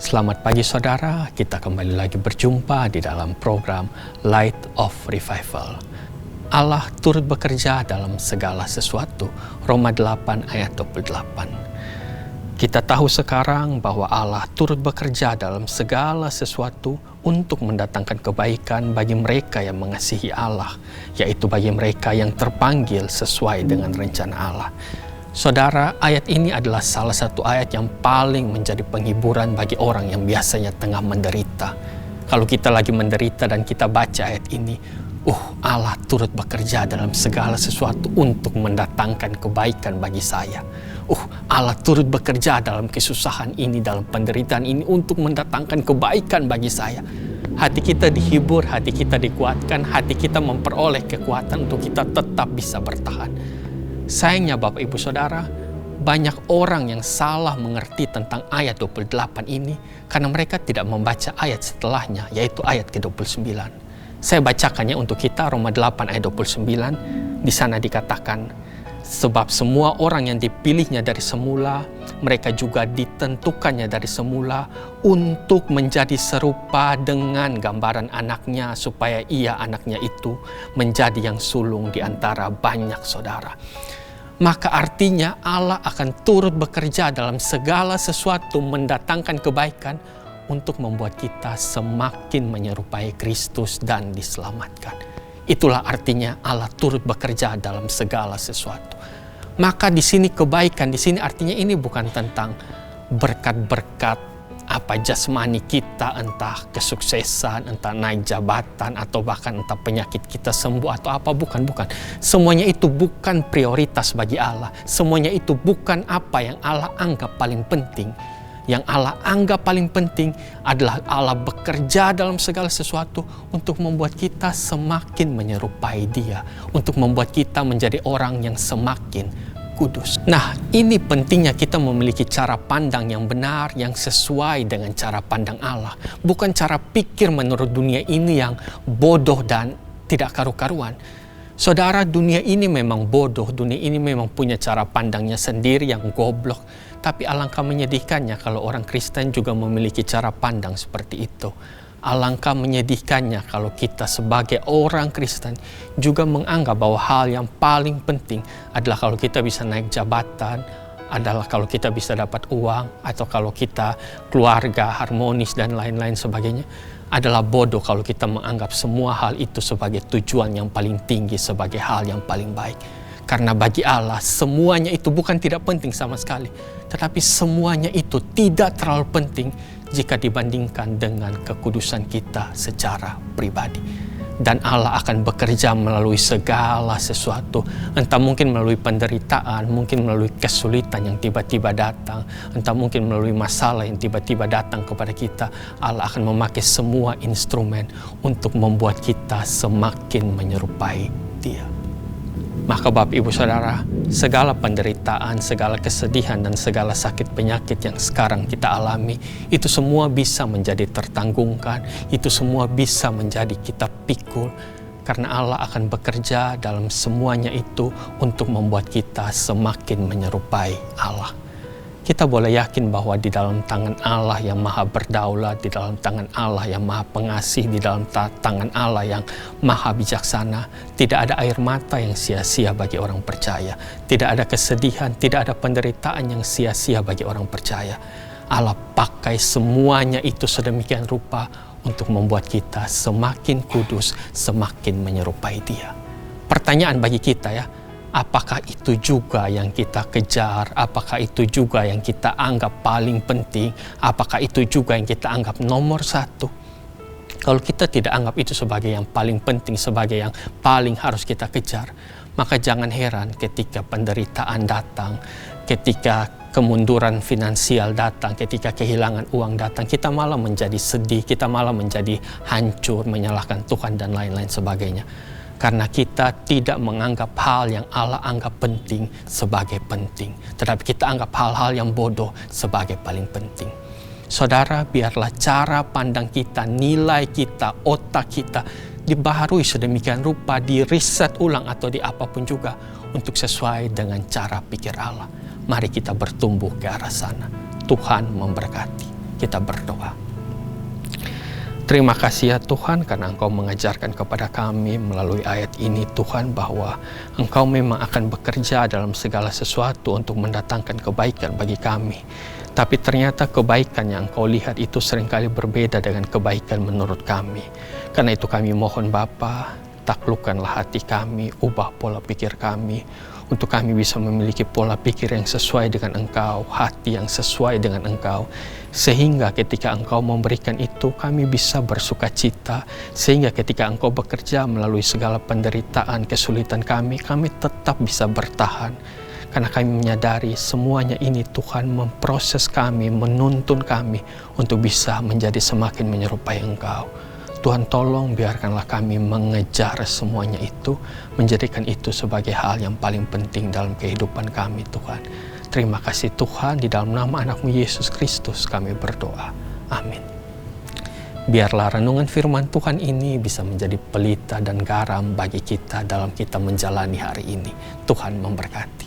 Selamat pagi saudara, kita kembali lagi berjumpa di dalam program Light of Revival. Allah turut bekerja dalam segala sesuatu, Roma 8 ayat 28. Kita tahu sekarang bahwa Allah turut bekerja dalam segala sesuatu untuk mendatangkan kebaikan bagi mereka yang mengasihi Allah, yaitu bagi mereka yang terpanggil sesuai dengan rencana Allah. Saudara, ayat ini adalah salah satu ayat yang paling menjadi penghiburan bagi orang yang biasanya tengah menderita. Kalau kita lagi menderita dan kita baca ayat ini, Allah turut bekerja dalam segala sesuatu untuk mendatangkan kebaikan bagi saya. Allah turut bekerja dalam kesusahan ini, dalam penderitaan ini untuk mendatangkan kebaikan bagi saya. Hati kita dihibur, hati kita dikuatkan, hati kita memperoleh kekuatan untuk kita tetap bisa bertahan. Sayangnya Bapak Ibu Saudara, banyak orang yang salah mengerti tentang ayat 28 ini karena mereka tidak membaca ayat setelahnya, yaitu ayat ke-29. Saya bacakannya untuk kita, Roma 8 ayat 29. Di sana dikatakan, sebab semua orang yang dipilihnya dari semula, mereka juga ditentukannya dari semula untuk menjadi serupa dengan gambaran anaknya, supaya ia, anaknya itu, menjadi yang sulung di antara banyak saudara. Maka artinya Allah akan turut bekerja dalam segala sesuatu mendatangkan kebaikan untuk membuat kita semakin menyerupai Kristus dan diselamatkan. Itulah artinya Allah turut bekerja dalam segala sesuatu. Maka di sini kebaikan, di sini artinya ini bukan tentang berkat-berkat apa jasmani kita, entah kesuksesan, entah naik jabatan, atau bahkan entah penyakit kita sembuh atau apa, bukan. Semuanya itu bukan prioritas bagi Allah. Semuanya itu bukan apa yang Allah anggap paling penting. Yang Allah anggap paling penting adalah Allah bekerja dalam segala sesuatu untuk membuat kita semakin menyerupai Dia, untuk membuat kita menjadi orang yang semakin kudus. Nah, ini pentingnya kita memiliki cara pandang yang benar, yang sesuai dengan cara pandang Allah. Bukan cara pikir menurut dunia ini yang bodoh dan tidak karu-karuan. Saudara, dunia ini memang bodoh, dunia ini memang punya cara pandangnya sendiri yang goblok. Tapi alangkah menyedihkannya kalau orang Kristen juga memiliki cara pandang seperti itu. Alangkah menyedihkannya kalau kita sebagai orang Kristen juga menganggap bahwa hal yang paling penting adalah kalau kita bisa naik jabatan, adalah kalau kita bisa dapat uang, atau kalau kita keluarga harmonis dan lain-lain sebagainya. Adalah bodoh kalau kita menganggap semua hal itu sebagai tujuan yang paling tinggi, sebagai hal yang paling baik. Karena bagi Allah semuanya itu bukan tidak penting sama sekali, tetapi semuanya itu tidak terlalu penting jika dibandingkan dengan kekudusan kita secara pribadi. Dan Allah akan bekerja melalui segala sesuatu, entah mungkin melalui penderitaan, mungkin melalui kesulitan yang tiba-tiba datang, entah mungkin melalui masalah yang tiba-tiba datang kepada kita. Allah akan memakai semua instrumen untuk membuat kita semakin menyerupai Dia. Maka Bapak Ibu Saudara, segala penderitaan, segala kesedihan, dan segala sakit penyakit yang sekarang kita alami, itu semua bisa menjadi tertanggungkan, itu semua bisa menjadi kita pikul, karena Allah akan bekerja dalam semuanya itu untuk membuat kita semakin menyerupai Allah. Kita boleh yakin bahwa di dalam tangan Allah yang maha berdaulat, di dalam tangan Allah yang maha pengasih, di dalam tangan Allah yang maha bijaksana, tidak ada air mata yang sia-sia bagi orang percaya. Tidak ada kesedihan, tidak ada penderitaan yang sia-sia bagi orang percaya. Allah pakai semuanya itu sedemikian rupa untuk membuat kita semakin kudus, semakin menyerupai Dia. Pertanyaan bagi kita ya, apakah itu juga yang kita kejar? Apakah itu juga yang kita anggap paling penting? Apakah itu juga yang kita anggap nomor satu? Kalau kita tidak anggap itu sebagai yang paling penting, sebagai yang paling harus kita kejar, maka jangan heran ketika penderitaan datang, ketika kemunduran finansial datang, ketika kehilangan uang datang, kita malah menjadi sedih, kita malah menjadi hancur, menyalahkan Tuhan dan lain-lain sebagainya. Karena kita tidak menganggap hal yang Allah anggap penting sebagai penting, tetapi kita anggap hal-hal yang bodoh sebagai paling penting. Saudara, biarlah cara pandang kita, nilai kita, otak kita dibaharui sedemikian rupa, di-riset ulang atau di apapun juga untuk sesuai dengan cara pikir Allah. Mari kita bertumbuh ke arah sana. Tuhan memberkati. Kita berdoa. Terima kasih ya Tuhan, karena Engkau mengajarkan kepada kami melalui ayat ini Tuhan, bahwa Engkau memang akan bekerja dalam segala sesuatu untuk mendatangkan kebaikan bagi kami. Tapi ternyata kebaikan yang Engkau lihat itu seringkali berbeda dengan kebaikan menurut kami. Karena itu kami mohon Bapa, taklukkanlah hati kami, ubah pola pikir kami, untuk kami bisa memiliki pola pikir yang sesuai dengan Engkau, hati yang sesuai dengan Engkau, sehingga ketika Engkau memberikan itu kami bisa bersuka cita, sehingga ketika Engkau bekerja melalui segala penderitaan, kesulitan kami tetap bisa bertahan. Karena kami menyadari semuanya ini Tuhan memproses kami, menuntun kami untuk bisa menjadi semakin menyerupai Engkau. Tuhan tolong biarkanlah kami mengejar semuanya itu, menjadikan itu sebagai hal yang paling penting dalam kehidupan kami Tuhan. Terima kasih Tuhan, di dalam nama anak-Mu Yesus Kristus kami berdoa. Amin. Biarlah renungan firman Tuhan ini bisa menjadi pelita dan garam bagi kita dalam kita menjalani hari ini. Tuhan memberkati.